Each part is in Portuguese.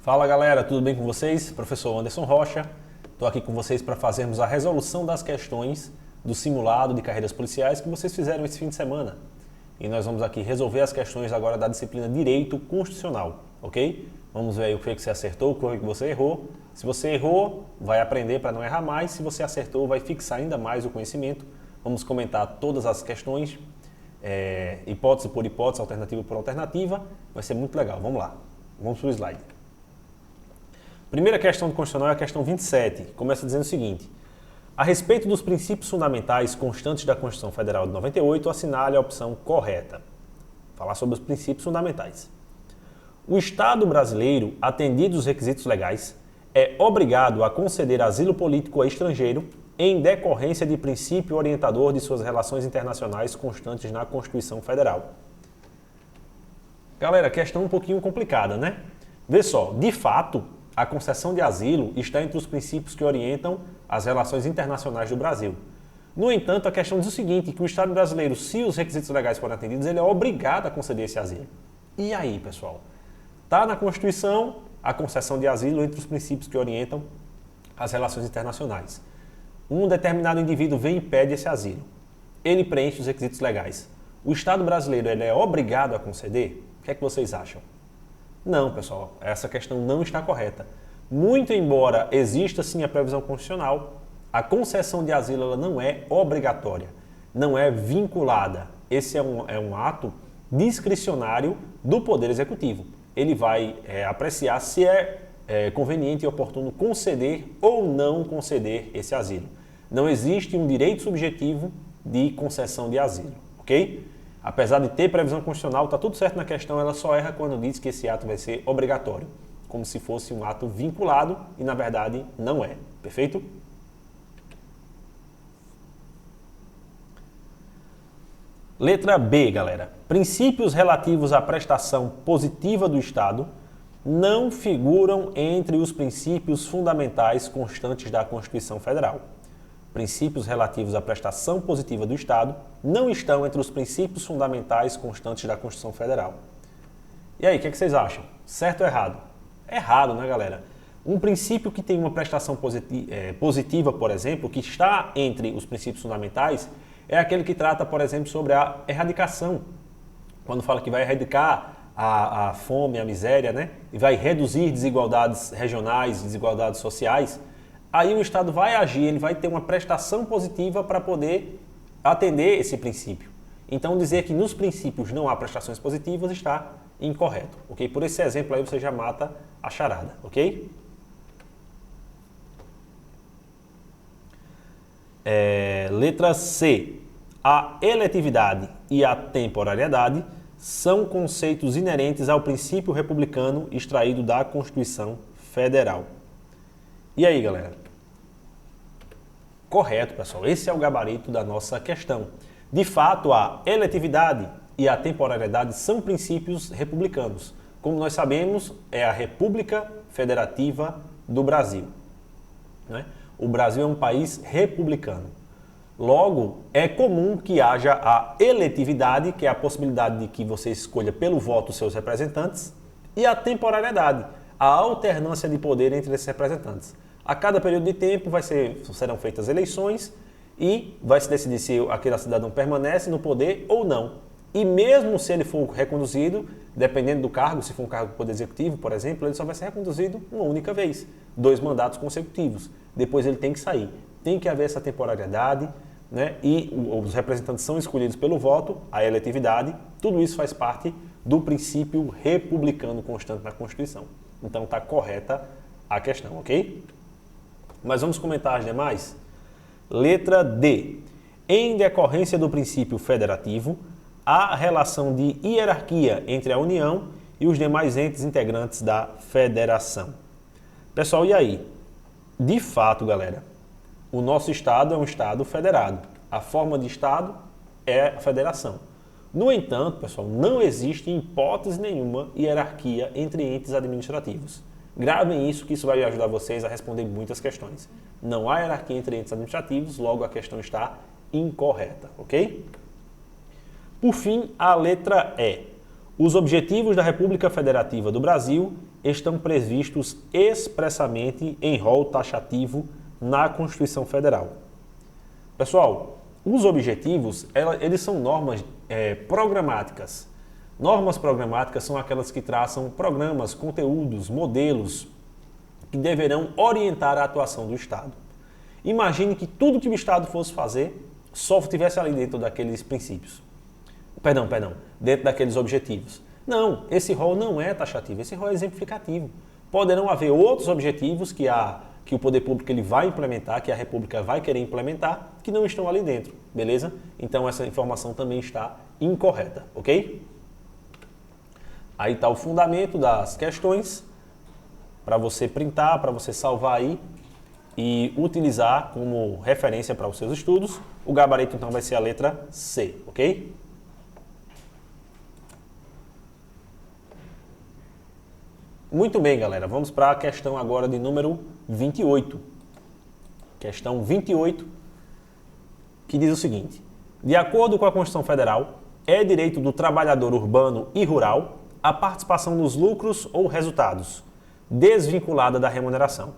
Fala galera, tudo bem com vocês? Professor Anderson Rocha, estou aqui com vocês para fazermos a resolução das questões do simulado de carreiras policiais que vocês fizeram esse fim de semana. E nós vamos aqui resolver as questões agora da disciplina Direito Constitucional, ok? Vamos ver aí o que você acertou, o que você errou. Se você errou, vai aprender para não errar mais. Se você acertou, vai fixar ainda mais o conhecimento. Vamos comentar todas as questões, hipótese por hipótese, alternativa por alternativa. Vai ser muito legal. Vamos lá. Vamos para o slide. Primeira questão do Constitucional é a questão 27, que começa dizendo o seguinte: a respeito dos princípios fundamentais constantes da Constituição Federal de 98, assinale a opção correta. Falar sobre os princípios fundamentais. O Estado brasileiro, atendidos os requisitos legais, é obrigado a conceder asilo político a estrangeiro em decorrência de princípio orientador de suas relações internacionais constantes na Constituição Federal. Galera, questão um pouquinho complicada, né? Vê só, de fato, a concessão de asilo está entre os princípios que orientam as relações internacionais do Brasil. No entanto, a questão diz o seguinte, que o Estado brasileiro, se os requisitos legais forem atendidos, ele é obrigado a conceder esse asilo. E aí, pessoal? Está na Constituição a concessão de asilo entre os princípios que orientam as relações internacionais. Um determinado indivíduo vem e pede esse asilo. Ele preenche os requisitos legais. O Estado brasileiro ele é obrigado a conceder? O que é que vocês acham? Não, pessoal, essa questão não está correta. Muito embora exista sim a previsão constitucional, a concessão de asilo ela não é obrigatória, não é vinculada. Esse é um ato discricionário do Poder Executivo. Ele vai apreciar se é conveniente e oportuno conceder ou não conceder esse asilo. Não existe um direito subjetivo de concessão de asilo, ok? Apesar de ter previsão constitucional, está tudo certo na questão, ela só erra quando diz que esse ato vai ser obrigatório, como se fosse um ato vinculado e, na verdade, não é. Perfeito? Letra B, galera. Princípios relativos à prestação positiva do Estado não figuram entre os princípios fundamentais constantes da Constituição Federal. Princípios relativos à prestação positiva do Estado não estão entre os princípios fundamentais constantes da Constituição Federal. E aí, o que vocês acham? Certo ou errado? Errado, né, galera? Um princípio que tem uma prestação positiva, por exemplo, que está entre os princípios fundamentais, é aquele que trata, por exemplo, sobre a erradicação. Quando fala que vai erradicar a fome, a miséria, né? E vai reduzir desigualdades regionais, desigualdades sociais. Aí o Estado vai agir, ele vai ter uma prestação positiva para poder atender esse princípio. Então dizer que nos princípios não há prestações positivas está incorreto, ok? Por esse exemplo aí você já mata a charada, ok? Letra C. A eletividade e a temporariedade são conceitos inerentes ao princípio republicano extraído da Constituição Federal. E aí, galera? Correto, pessoal. Esse é o gabarito da nossa questão. De fato, a eletividade e a temporariedade são princípios republicanos. Como nós sabemos, é a República Federativa do Brasil, né? O Brasil é um país republicano. Logo, é comum que haja a eletividade, que é a possibilidade de que você escolha pelo voto os seus representantes, e a temporariedade, a alternância de poder entre esses representantes. A cada período de tempo serão feitas eleições e vai se decidir se aquele cidadão permanece no poder ou não. E mesmo se ele for reconduzido, dependendo do cargo, se for um cargo do Poder Executivo, por exemplo, ele só vai ser reconduzido uma única vez, 2 mandatos consecutivos. Depois ele tem que sair. Tem que haver essa temporariedade, né? E os representantes são escolhidos pelo voto, a eletividade. Tudo isso faz parte do princípio republicano constante na Constituição. Então está correta a questão, ok? Mas vamos comentar as demais? Letra D. Em decorrência do princípio federativo, há relação de hierarquia entre a União e os demais entes integrantes da federação. Pessoal, e aí? De fato, galera, o nosso Estado é um Estado federado. A forma de Estado é a federação. No entanto, pessoal, não existe em hipótese nenhuma hierarquia entre entes administrativos. Gravem isso, que isso vai ajudar vocês a responder muitas questões. Não há hierarquia entre entes administrativos, logo a questão está incorreta, ok? Por fim, a letra E. Os objetivos da República Federativa do Brasil estão previstos expressamente em rol taxativo na Constituição Federal. Pessoal, os objetivos, eles são normas programáticas. Normas programáticas são aquelas que traçam programas, conteúdos, modelos que deverão orientar a atuação do Estado. Imagine que tudo que o Estado fosse fazer só estivesse ali dentro daqueles princípios. Dentro daqueles objetivos. Não, esse rol não é taxativo, esse rol é exemplificativo. Poderão haver outros objetivos que o poder público ele vai implementar, que a República vai querer implementar, que não estão ali dentro, beleza? Então essa informação também está incorreta, ok? Aí está o fundamento das questões, para você printar, para você salvar aí e utilizar como referência para os seus estudos. O gabarito então vai ser a letra C, ok? Muito bem, galera. Vamos para a questão agora de número 28. Questão 28, que diz o seguinte: de acordo com a Constituição Federal, é direito do trabalhador urbano e rural a participação nos lucros ou resultados, desvinculada da remuneração.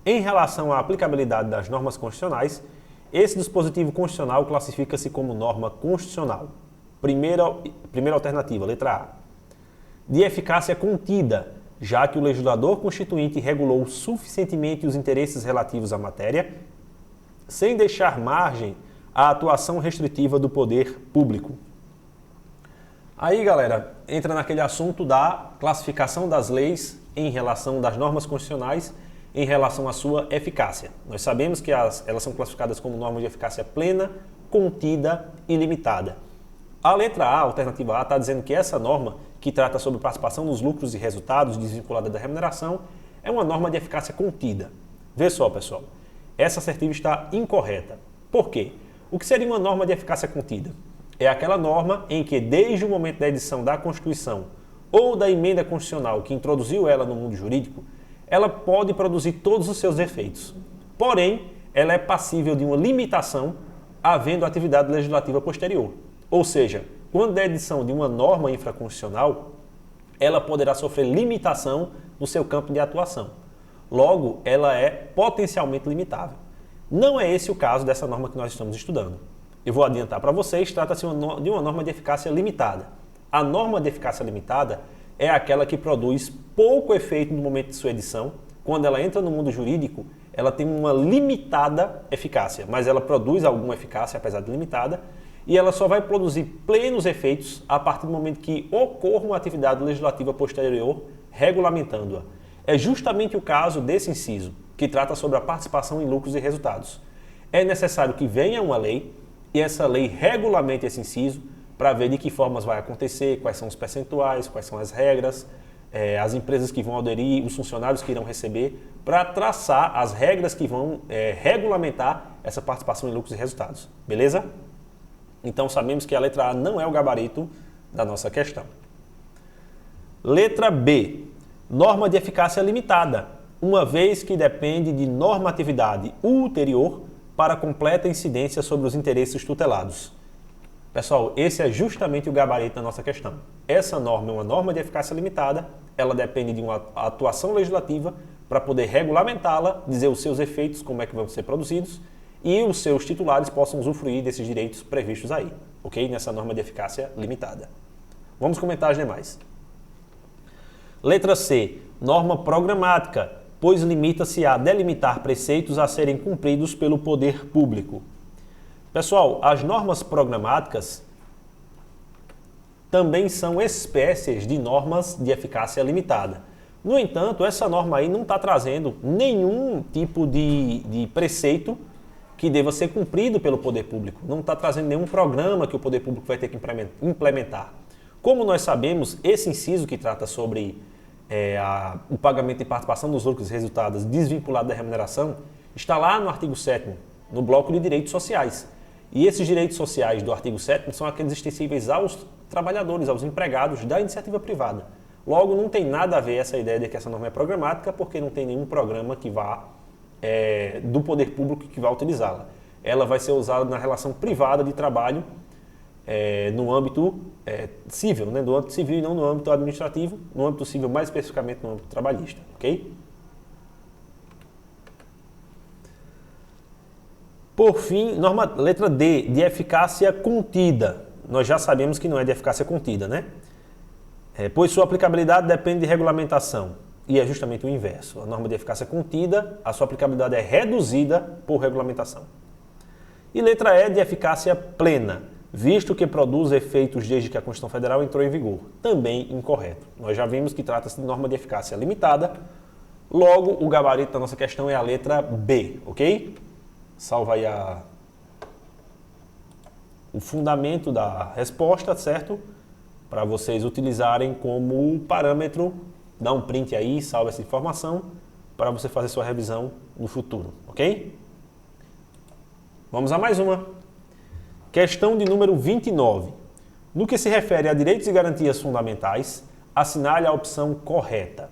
Em relação à aplicabilidade das normas constitucionais, esse dispositivo constitucional classifica-se como norma constitucional. Primeira alternativa, letra A. De eficácia contida, já que o legislador constituinte regulou suficientemente os interesses relativos à matéria, sem deixar margem à atuação restritiva do poder público. Aí, galera, entra naquele assunto da classificação das leis em relação das normas constitucionais em relação à sua eficácia. Nós sabemos que elas são classificadas como normas de eficácia plena, contida e limitada. A letra A, a alternativa A, está dizendo que essa norma, que trata sobre participação nos lucros e resultados desvinculada da remuneração, é uma norma de eficácia contida. Vê só, pessoal, essa assertiva está incorreta. Por quê? O que seria uma norma de eficácia contida? É aquela norma em que, desde o momento da edição da Constituição ou da emenda constitucional que introduziu ela no mundo jurídico, ela pode produzir todos os seus efeitos. Porém, ela é passível de uma limitação havendo atividade legislativa posterior. Ou seja, quando da edição de uma norma infraconstitucional, ela poderá sofrer limitação no seu campo de atuação. Logo, ela é potencialmente limitável. Não é esse o caso dessa norma que nós estamos estudando. Eu vou adiantar para vocês, trata-se de uma norma de eficácia limitada. A norma de eficácia limitada é aquela que produz pouco efeito no momento de sua edição. Quando ela entra no mundo jurídico, ela tem uma limitada eficácia, mas ela produz alguma eficácia, apesar de limitada, e ela só vai produzir plenos efeitos a partir do momento que ocorra uma atividade legislativa posterior regulamentando-a. É justamente o caso desse inciso, que trata sobre a participação em lucros e resultados. É necessário que venha uma lei e essa lei regulamente esse inciso para ver de que formas vai acontecer, quais são os percentuais, quais são as regras, as empresas que vão aderir, os funcionários que irão receber, para traçar as regras que vão regulamentar essa participação em lucros e resultados. Beleza? Então sabemos que a letra A não é o gabarito da nossa questão. Letra B. Norma de eficácia limitada, uma vez que depende de normatividade ulterior para completa incidência sobre os interesses tutelados. Pessoal, esse é justamente o gabarito da nossa questão. Essa norma é uma norma de eficácia limitada, ela depende de uma atuação legislativa para poder regulamentá-la, dizer os seus efeitos, como é que vão ser produzidos, e os seus titulares possam usufruir desses direitos previstos aí, ok? Nessa norma de eficácia limitada. Vamos comentar as demais. Letra C. Norma programática, pois limita-se a delimitar preceitos a serem cumpridos pelo poder público. Pessoal, as normas programáticas também são espécies de normas de eficácia limitada. No entanto, essa norma aí não está trazendo nenhum tipo de preceito que deva ser cumprido pelo poder público. Não está trazendo nenhum programa que o poder público vai ter que implementar. Como nós sabemos, esse inciso que trata sobre o pagamento de participação nos lucros e resultados desvinculado da remuneração está lá no artigo 7º, no bloco de direitos sociais. E esses direitos sociais do artigo 7º são aqueles extensíveis aos trabalhadores, aos empregados da iniciativa privada. Logo, não tem nada a ver essa ideia de que essa norma é programática, porque não tem nenhum programa que vá do poder público que vai utilizá-la. Ela vai ser usada na relação privada de trabalho no âmbito civil, né? No âmbito civil e não no âmbito administrativo, no âmbito civil mais especificamente no âmbito trabalhista, ok? Por fim, letra D, de eficácia contida. Nós já sabemos que não é de eficácia contida, né? Pois sua aplicabilidade depende de regulamentação. E é justamente o inverso. A norma de eficácia contida, a sua aplicabilidade é reduzida por regulamentação. E letra E, de eficácia plena, visto que produz efeitos desde que a Constituição Federal entrou em vigor. Também incorreto. Nós já vimos que trata-se de norma de eficácia limitada. Logo, o gabarito da nossa questão é a letra B, ok? Salva aí o fundamento da resposta, certo? Para vocês utilizarem como parâmetro, dá um print aí, salva essa informação, para você fazer sua revisão no futuro, ok? Vamos a mais uma. Questão de número 29. No que se refere a direitos e garantias fundamentais, assinale a opção correta.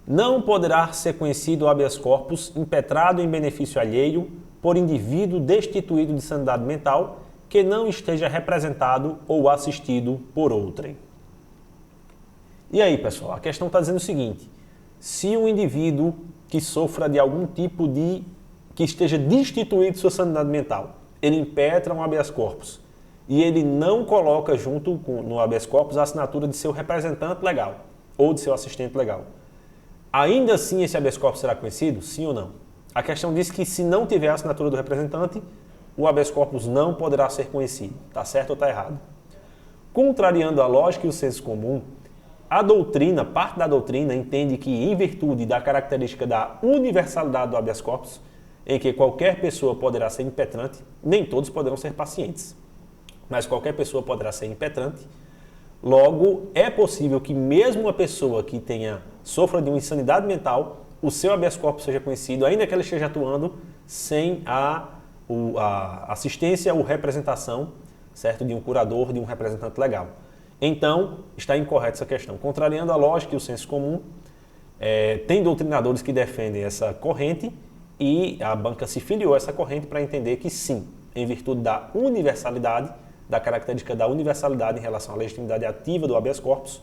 Não poderá ser conhecido o habeas corpus impetrado em benefício alheio por indivíduo destituído de sanidade mental que não esteja representado ou assistido por outrem. E aí, pessoal, a questão está dizendo o seguinte: se um indivíduo que sofra de algum tipo que esteja destituído de sua sanidade mental, ele impetra um habeas corpus e ele não coloca junto no habeas corpus a assinatura de seu representante legal ou de seu assistente legal, ainda assim esse habeas corpus será conhecido? Sim ou não? A questão diz que se não tiver a assinatura do representante, o habeas corpus não poderá ser conhecido. Está certo ou está errado? Contrariando a lógica e o senso comum, a doutrina, parte da doutrina, entende que em virtude da característica da universalidade do habeas corpus, em que qualquer pessoa poderá ser impetrante, nem todos poderão ser pacientes, mas qualquer pessoa poderá ser impetrante. Logo, é possível que mesmo uma pessoa que sofra de uma insanidade mental, o seu habeas corpus seja conhecido, ainda que ela esteja atuando sem a assistência ou representação, certo, de um curador, de um representante legal. Então, está incorreta essa questão. Contrariando a lógica e o senso comum, tem doutrinadores que defendem essa corrente e a banca se filiou a essa corrente para entender que sim, em virtude da universalidade, da característica da universalidade em relação à legitimidade ativa do habeas corpus,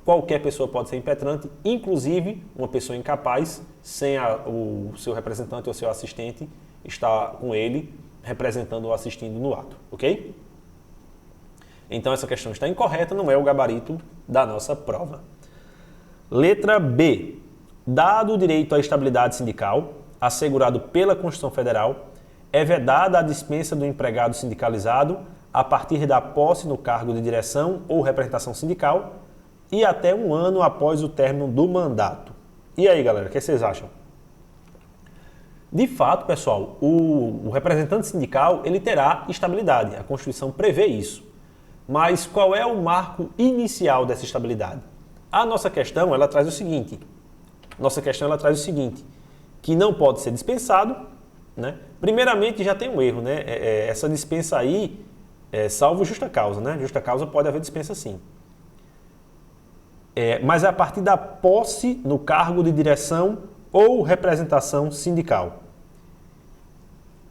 qualquer pessoa pode ser impetrante, inclusive uma pessoa incapaz, sem o seu representante ou seu assistente estar com ele, representando ou assistindo no ato, ok? Então essa questão está incorreta, não é o gabarito da nossa prova. Letra B. Dado o direito à estabilidade sindical, assegurado pela Constituição Federal, é vedada a dispensa do empregado sindicalizado a partir da posse no cargo de direção ou representação sindical e até 1 ano após o término do mandato. E aí, galera, o que vocês acham? De fato, pessoal, o representante sindical ele terá estabilidade, a Constituição prevê isso. Mas qual é o marco inicial dessa estabilidade? A nossa questão ela traz o seguinte, que não pode ser dispensado, né? Primeiramente já tem um erro, né? Essa dispensa aí salvo justa causa, né? Justa causa pode haver dispensa sim. Mas é a partir da posse no cargo de direção ou representação sindical.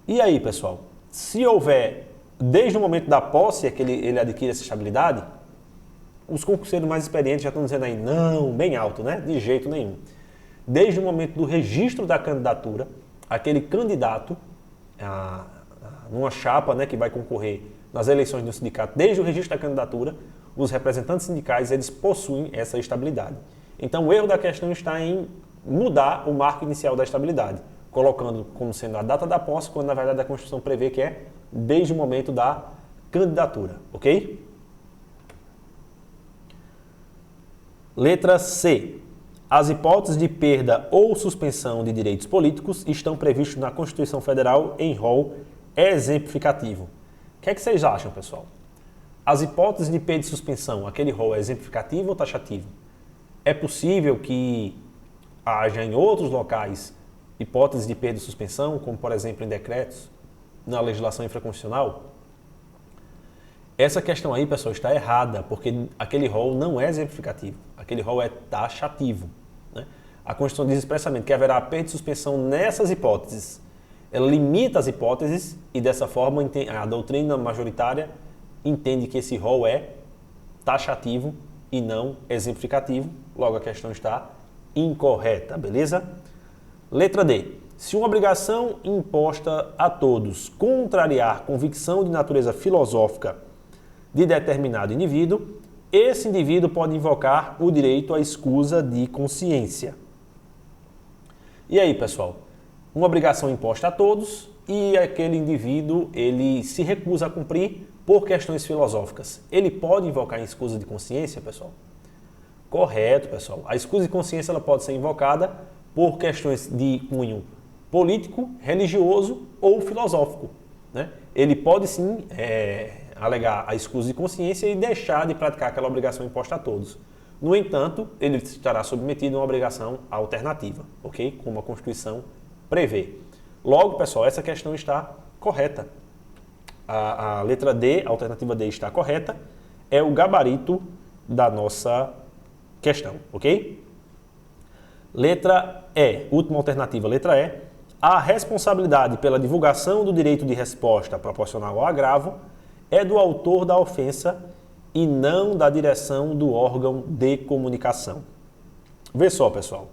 E aí, pessoal? Se houver, desde o momento da posse, que ele adquire essa estabilidade, os concurseiros mais experientes já estão dizendo aí, não, bem alto, né? De jeito nenhum. Desde o momento do registro da candidatura, aquele candidato, numa chapa, né, que vai concorrer nas eleições do sindicato, desde o registro da candidatura, os representantes sindicais eles possuem essa estabilidade. Então o erro da questão está em mudar o marco inicial da estabilidade, colocando como sendo a data da posse, quando na verdade a Constituição prevê que é desde o momento da candidatura, ok? Letra C. As hipóteses de perda ou suspensão de direitos políticos estão previstos na Constituição Federal em rol exemplificativo. O que é que vocês acham, pessoal? As hipóteses de perda e suspensão, aquele rol é exemplificativo ou taxativo? É possível que haja em outros locais hipóteses de perda e suspensão, como por exemplo em decretos, na legislação infraconstitucional? Essa questão aí, pessoal, está errada, porque aquele rol não é exemplificativo, aquele rol é taxativo, né? A Constituição diz expressamente que haverá perda e suspensão nessas hipóteses. ela limita as hipóteses e dessa forma a doutrina majoritária entende que esse rol é taxativo e não exemplificativo, logo a questão está incorreta, beleza? Letra D. Se uma obrigação imposta a todos contrariar convicção de natureza filosófica de determinado indivíduo, esse indivíduo pode invocar o direito à escusa de consciência. E aí, pessoal? Uma obrigação imposta a todos e aquele indivíduo ele se recusa a cumprir por questões filosóficas. Ele pode invocar a escusa de consciência, pessoal? Correto, pessoal. A escusa de consciência ela pode ser invocada por questões de cunho político, religioso ou filosófico, né? Ele pode sim alegar a escusa de consciência e deixar de praticar aquela obrigação imposta a todos. No entanto, ele estará submetido a uma obrigação alternativa, ok? Como a Constituição prevê. Logo, pessoal, essa questão está correta. A letra D, a alternativa D está correta, é o gabarito da nossa questão, ok? Letra E, última alternativa, letra E. A responsabilidade pela divulgação do direito de resposta proporcional ao agravo é do autor da ofensa e não da direção do órgão de comunicação. Vê só, pessoal.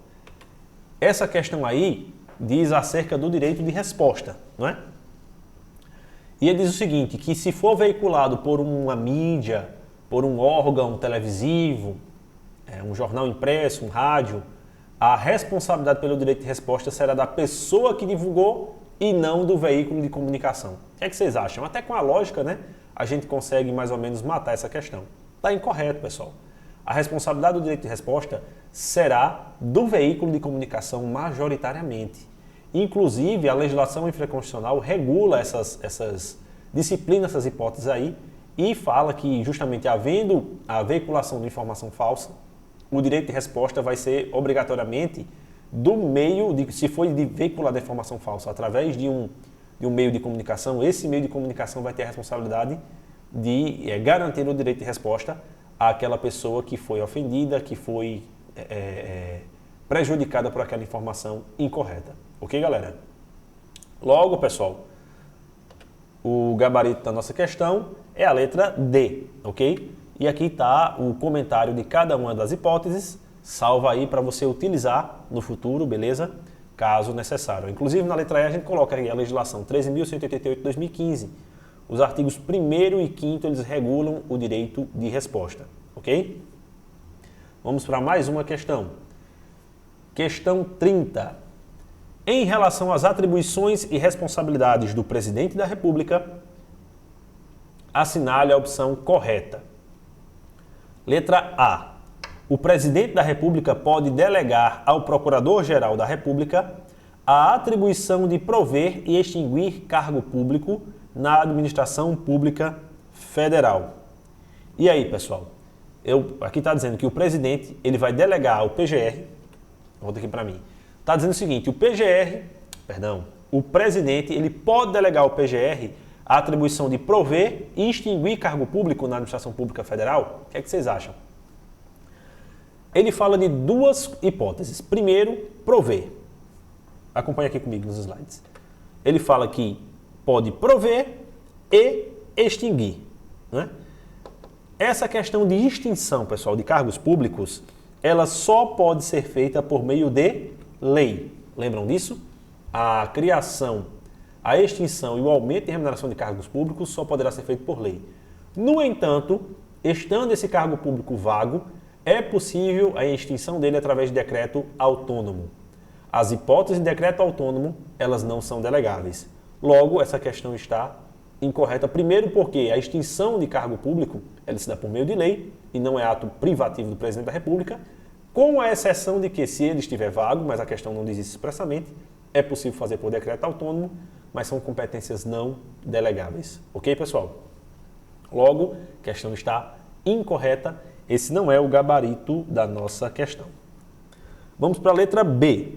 Essa questão aí diz acerca do direito de resposta, não é? E ele diz o seguinte, que se for veiculado por uma mídia, por um órgão televisivo, um jornal impresso, um rádio, a responsabilidade pelo direito de resposta será da pessoa que divulgou e não do veículo de comunicação. O que é que vocês acham? Até com a lógica, né, a gente consegue mais ou menos matar essa questão. Está incorreto, pessoal. A responsabilidade do direito de resposta será do veículo de comunicação majoritariamente. Inclusive, a legislação infraconstitucional regula essas disciplinas, essas hipóteses aí, e fala que justamente havendo a veiculação de informação falsa, o direito de resposta vai ser obrigatoriamente do meio, se for de veicular a informação falsa através de um meio de comunicação, esse meio de comunicação vai ter a responsabilidade de garantir o direito de resposta àquela pessoa que foi ofendida, que foi prejudicada por aquela informação incorreta. Ok, galera? Logo, pessoal, o gabarito da nossa questão é a letra D, ok? E aqui está o comentário de cada uma das hipóteses, salva aí para você utilizar no futuro, beleza? Caso necessário. Inclusive, na letra E a gente coloca aí a legislação 13.188 de 2015. Os artigos 1º e 5º eles regulam o direito de resposta, ok? Vamos para mais uma questão. Questão 30. Em relação às atribuições e responsabilidades do Presidente da República, assinale a opção correta. Letra A. O Presidente da República pode delegar ao Procurador-Geral da República a atribuição de prover e extinguir cargo público na administração pública federal. E aí, pessoal? Aqui está dizendo que o Presidente ele vai delegar ao PGR, volta aqui para mim, está dizendo o seguinte, o Presidente ele pode delegar ao PGR a atribuição de prover e extinguir cargo público na administração pública federal? O que é que vocês acham? Ele fala de duas hipóteses. Primeiro, prover. Acompanhe aqui comigo nos slides. Ele fala que pode prover e extinguir, né? Essa questão de extinção, pessoal, de cargos públicos, ela só pode ser feita por meio de lei. Lembram disso? A criação, a extinção e o aumento de remuneração de cargos públicos só poderá ser feito por lei. No entanto, estando esse cargo público vago, é possível a extinção dele através de decreto autônomo. As hipóteses de decreto autônomo, elas não são delegáveis. Logo, essa questão está incorreta. Primeiro porque a extinção de cargo público, ela se dá por meio de lei e não é ato privativo do Presidente da República, com a exceção de que se ele estiver vago, mas a questão não diz isso expressamente, é possível fazer por decreto autônomo, mas são competências não delegáveis. Ok, pessoal? Logo, a questão está incorreta. Esse não é o gabarito da nossa questão. Vamos para a letra B.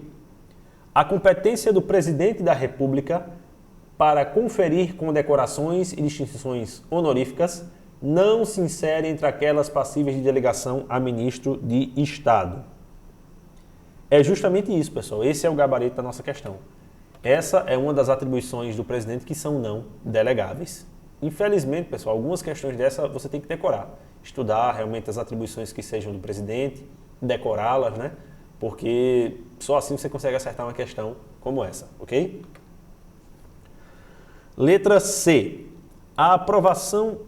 A competência do Presidente da República para conferir condecorações e distinções honoríficas não se insere entre aquelas passíveis de delegação a ministro de Estado. É justamente isso, pessoal. Esse é o gabarito da nossa questão. Essa é uma das atribuições do presidente que são não delegáveis. Infelizmente, pessoal, algumas questões dessa você tem que decorar. Estudar realmente as atribuições que sejam do presidente, decorá-las, né? Porque só assim você consegue acertar uma questão como essa, ok? Letra C. A aprovação...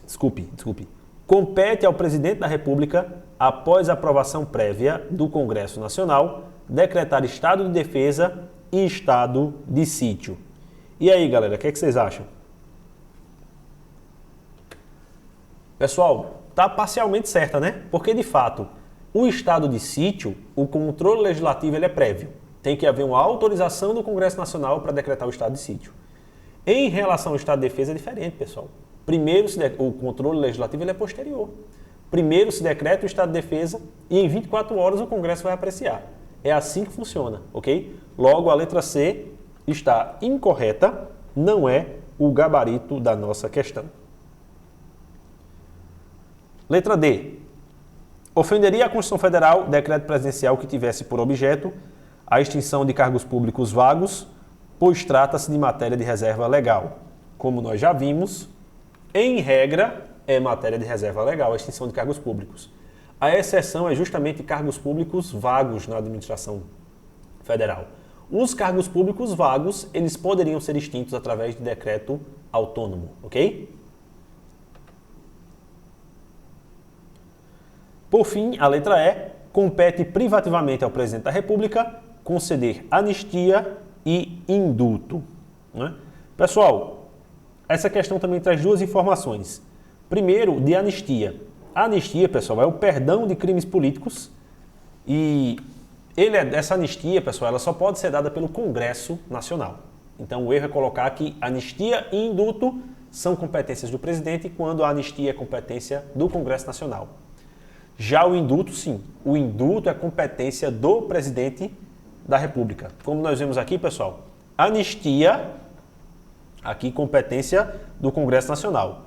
Desculpe. Compete ao presidente da República, após a aprovação prévia do Congresso Nacional, decretar estado de defesa e estado de sítio. E aí, galera, o que vocês acham? Pessoal, tá parcialmente certa, né? Porque, de fato, o estado de sítio, o controle legislativo ele é prévio. Tem que haver uma autorização do Congresso Nacional para decretar o estado de sítio. Em relação ao estado de defesa é diferente, pessoal. Primeiro, o controle legislativo ele é posterior. Primeiro se decreta o estado de defesa e em 24 horas o Congresso vai apreciar. É assim que funciona, ok? Logo, a letra C está incorreta, não é o gabarito da nossa questão. Letra D. Ofenderia a Constituição Federal decreto presidencial que tivesse por objeto a extinção de cargos públicos vagos, pois trata-se de matéria de reserva legal. Como nós já vimos, em regra, é matéria de reserva legal a extinção de cargos públicos. A exceção é justamente cargos públicos vagos na administração federal. Os cargos públicos vagos, eles poderiam ser extintos através de decreto autônomo, ok? Por fim, a letra E, compete privativamente ao presidente da República conceder anistia e indulto, né? Pessoal, essa questão também traz duas informações. Primeiro, de anistia. A anistia, pessoal, é o perdão de crimes políticos e essa anistia, pessoal, ela só pode ser dada pelo Congresso Nacional. Então, o erro é colocar que anistia e indulto são competências do presidente, quando a anistia é competência do Congresso Nacional. Já o indulto, sim. O indulto é competência do presidente da República. Como nós vemos aqui, pessoal, anistia, aqui competência do Congresso Nacional.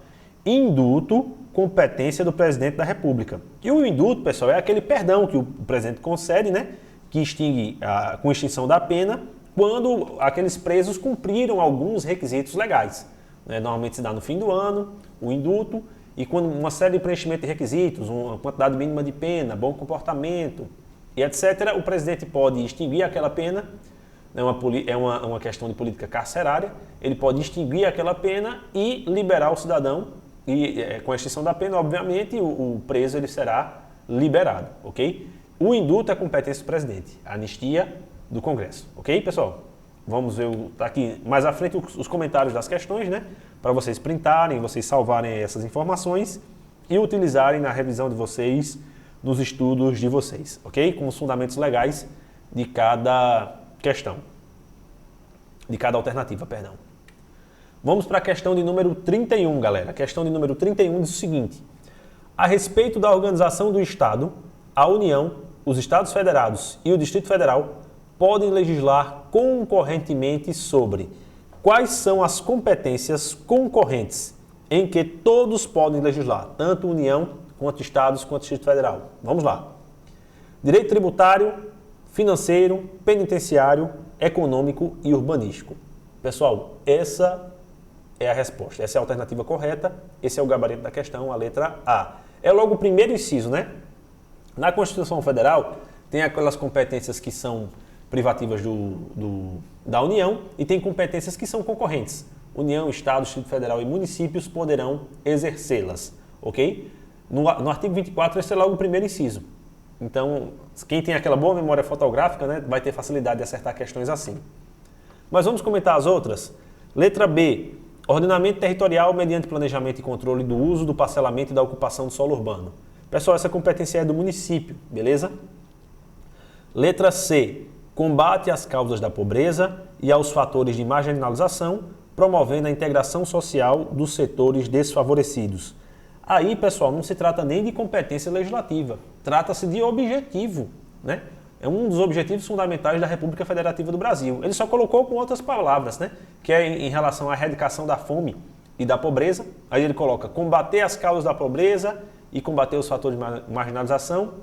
Indulto, competência do presidente da República. E o indulto, pessoal, é aquele perdão que o presidente concede, né, que extingue com extinção da pena, quando aqueles presos cumpriram alguns requisitos legais. Normalmente se dá no fim do ano, o indulto, e quando uma série de preenchimento de requisitos, uma quantidade mínima de pena, bom comportamento e etc., o presidente pode extinguir aquela pena, é uma questão de política carcerária, ele pode extinguir aquela pena e liberar o cidadão, e com a extinção da pena, obviamente, o preso ele será liberado, ok? O indulto é competência do presidente, a anistia do Congresso, ok, pessoal? Vamos ver, tá aqui mais à frente os comentários das questões, né? Para vocês printarem, vocês salvarem essas informações e utilizarem na revisão de vocês, nos estudos de vocês, ok? Com os fundamentos legais de cada questão, de cada alternativa, perdão. Vamos para a questão de número 31, galera. A questão de número 31 diz o seguinte: a respeito da organização do Estado, a União, os Estados Federados e o Distrito Federal podem legislar concorrentemente sobre quais são as competências concorrentes em que todos podem legislar, tanto União, quanto Estados, quanto Distrito Federal. Vamos lá. Direito tributário, financeiro, penitenciário, econômico e urbanístico. Pessoal, essa é a resposta, essa é a alternativa correta, esse é o gabarito da questão, a letra A. É logo o primeiro inciso, né? Na Constituição Federal, tem aquelas competências que são privativas da União e tem competências que são concorrentes. União, Estado, Distrito Federal e municípios poderão exercê-las, ok? No artigo 24, esse é logo o primeiro inciso. Então, quem tem aquela boa memória fotográfica, né, vai ter facilidade de acertar questões assim. Mas vamos comentar as outras. Letra B. Ordenamento territorial mediante planejamento e controle do uso, do parcelamento e da ocupação do solo urbano. Pessoal, essa competência é do município, beleza? Letra C. Combate às causas da pobreza e aos fatores de marginalização, promovendo a integração social dos setores desfavorecidos. Aí, pessoal, não se trata nem de competência legislativa, trata-se de objetivo, né? É um dos objetivos fundamentais da República Federativa do Brasil. Ele só colocou com outras palavras, né? Que é em relação à erradicação da fome e da pobreza. Aí ele coloca combater as causas da pobreza e combater os fatores de marginalização.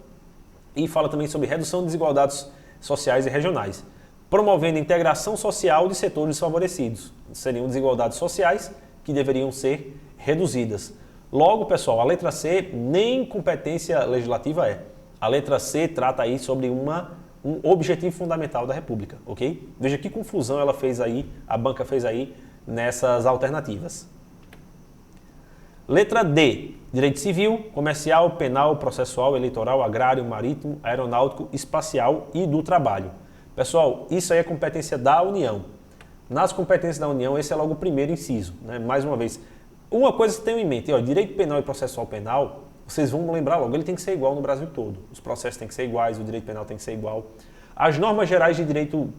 E fala também sobre redução de desigualdades sociais e regionais. promovendo a integração social de setores desfavorecidos. Seriam desigualdades sociais que deveriam ser reduzidas. Logo, pessoal, a letra C nem competência legislativa é. A letra C trata aí sobre um objetivo fundamental da República, ok? Veja que confusão ela fez aí, a banca fez aí nessas alternativas. Letra D, direito civil, comercial, penal, processual, eleitoral, agrário, marítimo, aeronáutico, espacial e do trabalho. Pessoal, isso aí é competência da União. Nas competências da União, esse é logo o primeiro inciso, né? Mais uma vez, uma coisa que tenham em mente, ó, direito penal e processual penal, vocês vão lembrar logo, ele tem que ser igual no Brasil todo. Os processos têm que ser iguais, o direito penal tem que ser igual. As normas gerais de direito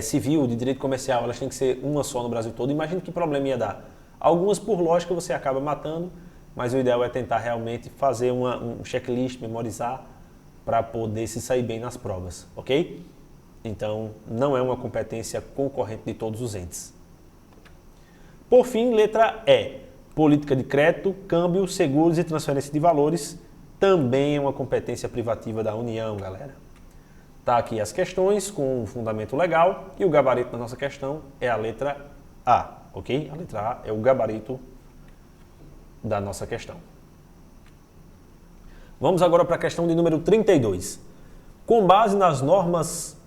civil, de direito comercial, elas têm que ser uma só no Brasil todo. Imagine que problema ia dar. Algumas, por lógica, você acaba matando, mas o ideal é tentar realmente fazer um checklist, memorizar, para poder se sair bem nas provas, ok? Então, não é uma competência concorrente de todos os entes. Por fim, letra E. Política de crédito, câmbio, seguros e transferência de valores também é uma competência privativa da União, galera. Tá aqui as questões com um fundamento legal e o gabarito da nossa questão é a letra A, ok? A letra A é o gabarito da nossa questão. Vamos agora para a questão de número 32. Com base nas normas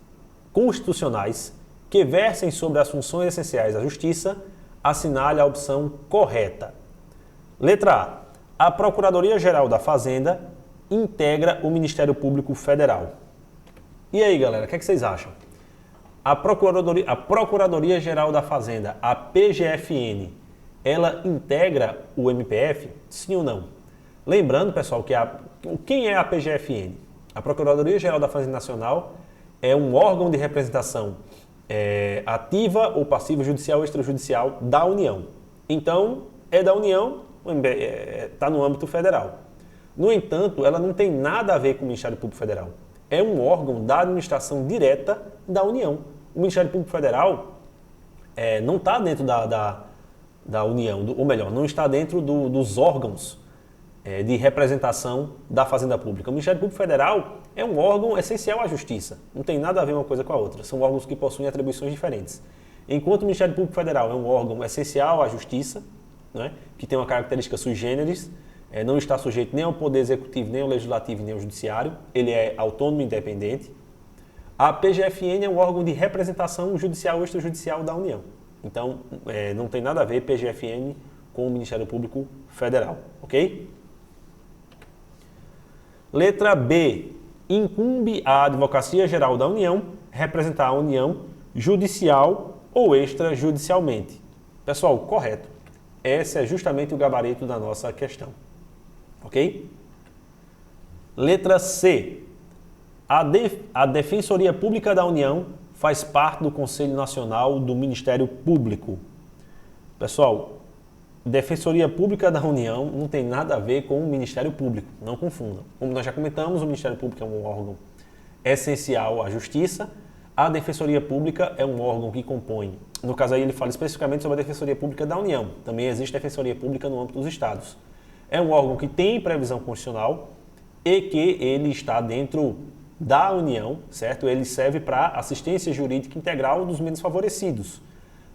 constitucionais que versem sobre as funções essenciais da Justiça, assinale a opção correta. Letra A. A Procuradoria-Geral da Fazenda integra o Ministério Público Federal. E aí, galera, o que vocês acham? A Procuradoria-Geral da Fazenda, a PGFN, ela integra o MPF? Sim ou não? Lembrando, pessoal, que quem é a PGFN? A Procuradoria-Geral da Fazenda Nacional é um órgão de representação ativa ou passiva, judicial ou extrajudicial da União. Então, é da União, está no âmbito federal. No entanto, ela não tem nada a ver com o Ministério Público Federal. É um órgão da administração direta da União. O Ministério Público Federal não está dentro da União, ou melhor, não está dentro dos órgãos de representação da Fazenda Pública. O Ministério Público Federal é um órgão essencial à Justiça. Não tem nada a ver uma coisa com a outra. São órgãos que possuem atribuições diferentes. Enquanto o Ministério Público Federal é um órgão essencial à Justiça, né, que tem uma característica sui generis, não está sujeito nem ao Poder Executivo, nem ao Legislativo, nem ao Judiciário. Ele é autônomo e independente. A PGFN é um órgão de representação judicial ou extrajudicial da União. Então, não tem nada a ver PGFN com o Ministério Público Federal, ok? Letra B. Incumbe à Advocacia Geral da União representar a União judicial ou extrajudicialmente. Pessoal, correto. Esse é justamente o gabarito da nossa questão. Ok? Letra C. A Defensoria Pública da União faz parte do Conselho Nacional do Ministério Público. Pessoal, Defensoria Pública da União não tem nada a ver com o Ministério Público, não confundam. Como nós já comentamos, o Ministério Público é um órgão essencial à Justiça. A Defensoria Pública é um órgão que compõe, no caso aí ele fala especificamente sobre a Defensoria Pública da União. Também existe Defensoria Pública no âmbito dos Estados. É um órgão que tem previsão constitucional e que ele está dentro da União, certo? Ele serve para assistência jurídica integral dos menos favorecidos.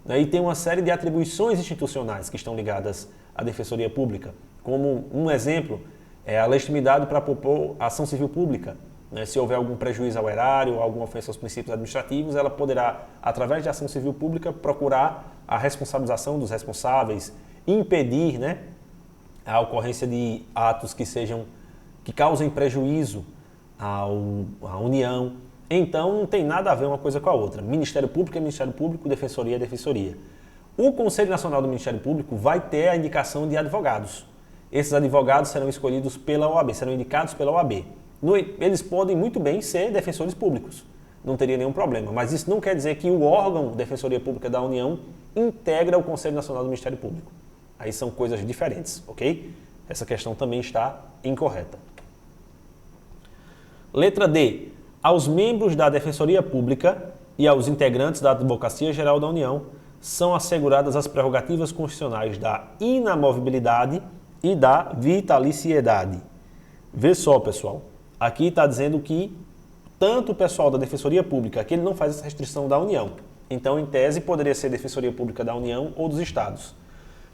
E tem uma série de atribuições institucionais que estão ligadas à Defensoria Pública. Como um exemplo, a legitimidade para propor ação civil pública. Se houver algum prejuízo ao erário, alguma ofensa aos princípios administrativos, ela poderá, através de ação civil pública, procurar a responsabilização dos responsáveis, impedir, a ocorrência de atos que causem prejuízo à União. Então, não tem nada a ver uma coisa com a outra. Ministério Público é Ministério Público, Defensoria é Defensoria. O Conselho Nacional do Ministério Público vai ter a indicação de advogados. Esses advogados serão escolhidos pela OAB, serão indicados pela OAB. Eles podem muito bem ser defensores públicos, não teria nenhum problema. Mas isso não quer dizer que o órgão Defensoria Pública da União integra o Conselho Nacional do Ministério Público. Aí são coisas diferentes, ok? Essa questão também está incorreta. Letra D. Aos membros da Defensoria Pública e aos integrantes da Advocacia Geral da União são asseguradas as prerrogativas constitucionais da inamovibilidade e da vitaliciedade. Vê só, pessoal. Aqui está dizendo que tanto o pessoal da Defensoria Pública, que ele não faz essa restrição da União. Então, em tese, poderia ser Defensoria Pública da União ou dos Estados.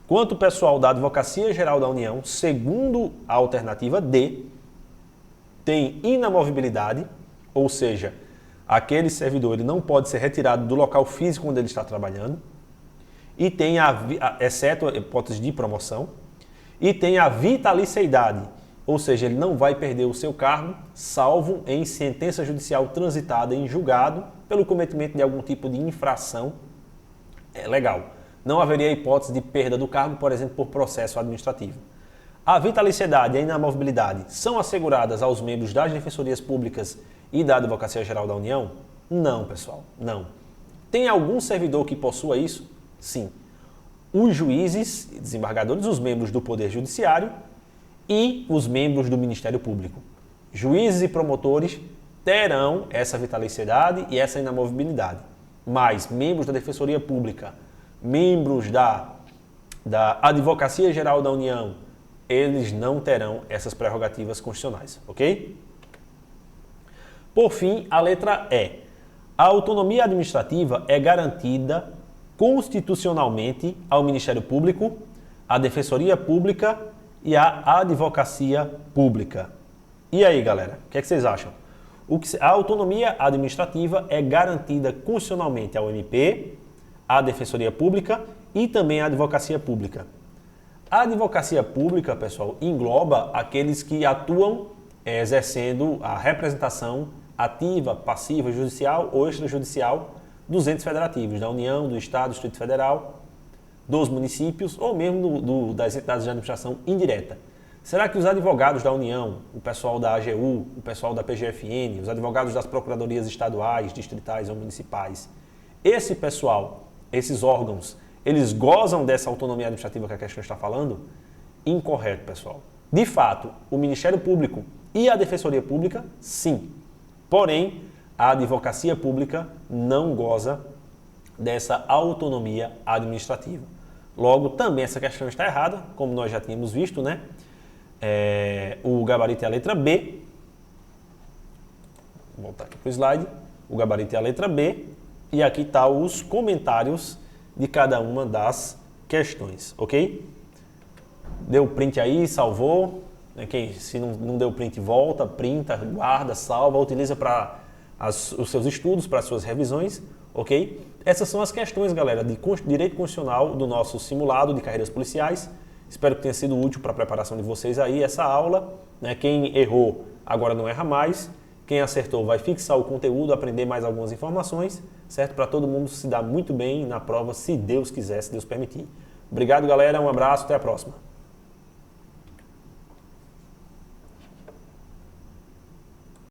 Quanto o pessoal da Advocacia Geral da União, segundo a alternativa D, tem inamovibilidade, ou seja, aquele servidor ele não pode ser retirado do local físico onde ele está trabalhando, e tem exceto a hipótese de promoção, e tem a vitaliciedade, ou seja, ele não vai perder o seu cargo, salvo em sentença judicial transitada em julgado pelo cometimento de algum tipo de infração legal. Não haveria hipótese de perda do cargo, por exemplo, por processo administrativo. A vitaliciedade e a inamovibilidade são asseguradas aos membros das defensorias públicas e da Advocacia Geral da União? Não, pessoal, não. Tem algum servidor que possua isso? Sim. Os juízes e desembargadores, os membros do Poder Judiciário e os membros do Ministério Público. Juízes e promotores terão essa vitaliciedade e essa inamovibilidade. Mas membros da Defensoria Pública, membros da Advocacia Geral da União, eles não terão essas prerrogativas constitucionais, ok? Por fim, a letra E. A autonomia administrativa é garantida constitucionalmente ao Ministério Público, à Defensoria Pública e à Advocacia Pública. E aí, galera, o que é que vocês acham? A autonomia administrativa é garantida constitucionalmente ao MP, à Defensoria Pública e também à Advocacia Pública. A Advocacia Pública, pessoal, engloba aqueles que atuam exercendo a representação ativa, passiva, judicial ou extrajudicial dos entes federativos, da União, do Estado, do Distrito Federal, dos municípios ou mesmo das entidades de administração indireta. Será que os advogados da União, o pessoal da AGU, o pessoal da PGFN, os advogados das procuradorias estaduais, distritais ou municipais, esse pessoal, esses órgãos, eles gozam dessa autonomia administrativa que a questão está falando? Incorreto, pessoal. De fato, o Ministério Público e a Defensoria Pública, sim. Porém, a Advocacia Pública não goza dessa autonomia administrativa. Logo, também essa questão está errada, como nós já tínhamos visto, né? O gabarito é a letra B. Vou voltar aqui para o slide. O gabarito é a letra B. E aqui estão os comentários de cada uma das questões, ok? Deu print aí, salvou. Se não deu print, volta, printa, guarda, salva, utiliza para os seus estudos, para as suas revisões, ok? Essas são as questões, galera, de direito constitucional do nosso simulado de carreiras policiais. Espero que tenha sido útil para a preparação de vocês aí, essa aula. Né? Quem errou, agora não erra mais. Quem acertou vai fixar o conteúdo, aprender mais algumas informações, certo? Para todo mundo se dar muito bem na prova, se Deus quiser, se Deus permitir. Obrigado, galera. Um abraço. Até a próxima.